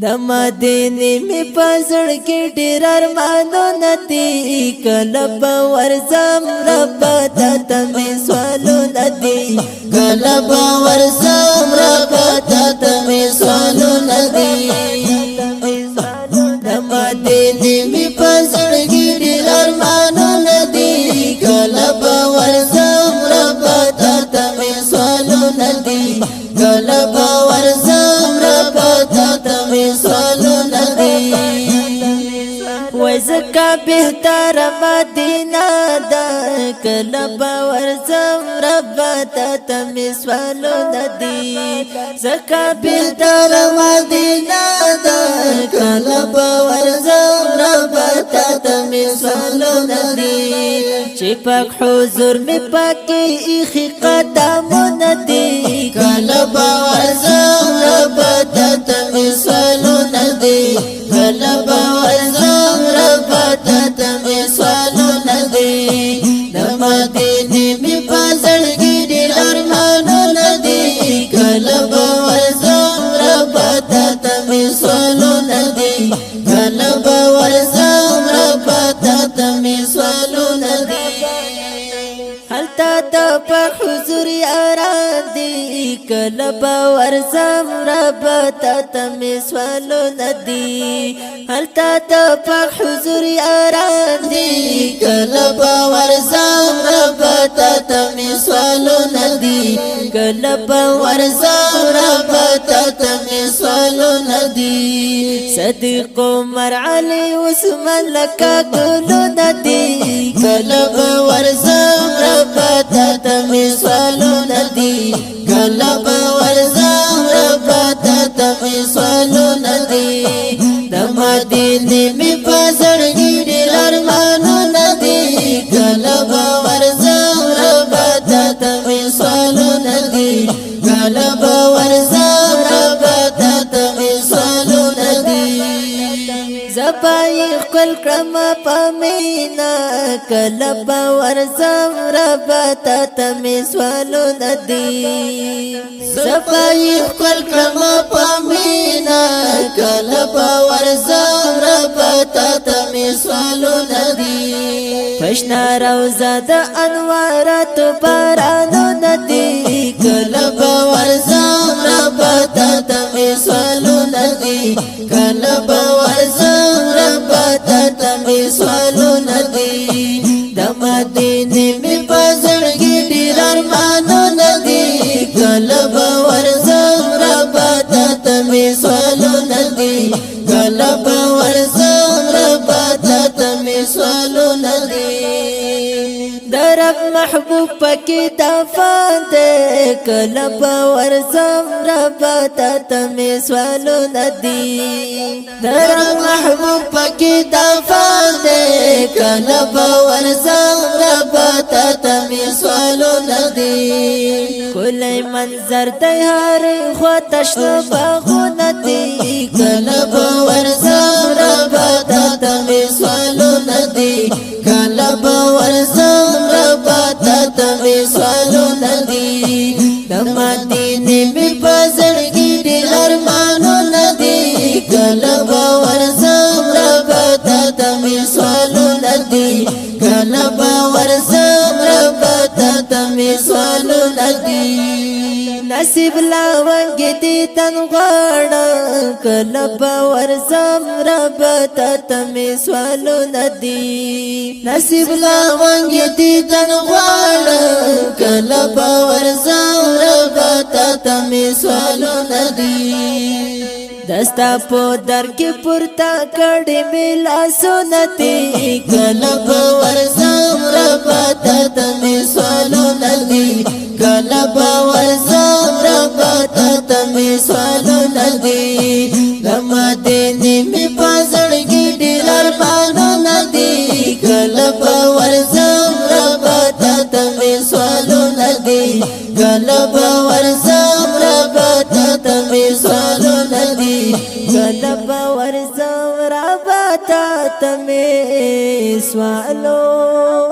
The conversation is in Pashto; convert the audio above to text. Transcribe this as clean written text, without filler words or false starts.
د مدینه می پزړ کې ډیر ارمانونه دي کله به ورځم رب ته می سوالونه دي کله به ورځم رب ته می سوالونه دي د مدینه می پزړ کې ډیر ارمانونه دي کله به ورځم رب ته می سوالونه دي کله به ورځم رب ته می سوالونه دي وزکا بهتر مدینه دا کله به ورځم رب ته می سوالونه دي زکا بهتر مدینه دا کله به ورځم رب ته می سوالونه دي چې پاک حضور می پاکي اخی قدمونه دي کله به ورځم رب ته می سوالونه دي کله به ورځم رب ته می سوالونه دي د مدینه می پزړ کې ډېر ارمانونه دي کله به ورځم رب ته می سوالونه دي کله به ورځم رب ته می سوالونه دي هلته د پاک حضور یاران دي کله به ورځم رب ته می سوالونه دي هلته د پاک حضور یاران دي کله به ورځم رب ته می سوالونه دي کله به ورځم رب ته می سوالونه دي صدیق عمر علی عثمان لکه ګلونه دي کله به ورځم رب ته می سوالونه دي کله به ورځم رب ته می سوالونه دي د مدینه می پزړ کې ډېر ارمانونه دي کله به ورځم رب ته می سوالونه دي کله به ورځم رب ته می سوالونه دي زبای خپل کړم پمینا کله به ورځم رب ته می سوالونه دي زبای خپل کړم پمینا کله به ورځم رب ته می سوالونه دي پښنا روزه د انوارات بارانونه دي کله به ورځم رب ته می سوالونه دي کله به ورځم رب ته می سوالونه دي د مدینه می پزړ کې ډېر ارمانونه دي کله به ورځم رب ته می سوالونه دي کله به ورځم رب ته می سوالونه دي درب محبوب پکې دفن دې کله به ورځم رب ته می سوالونه دي درب محبوب پکې دفن دې کله به ورځم رب ته می سوالونه دي کله منظر د هر خوا تشنه باغونه دي کله به ورځم رب ته می سوالونه دي کله به ورځم رب ته می سوالونه دي د مدینه می پزړ کې ډېر ارمانونه دي کله به ورځم رب ته می سوالونه دي کله به ورځم رب ته می سوالونه دي نصیب لا ونګ دي تن غواړم کله به ورځم رب ته می سوالونه دي نصیب لا ونګ دي تن غواړم کله به ورځم رب ته می سوالونه دي دستا په در کې پورته کړي ملا سنتي کله به ورځم رب ته می سوالونه دي کله به ورځم رب ته می سوالونه دي د مدینه می پزړ کې ډېر ارمانونه دي کله به ورځم رب ته می سوالونه دي کله به ورځم رب ته می سوالونه دي کله به ورځم رب ته می سوالونه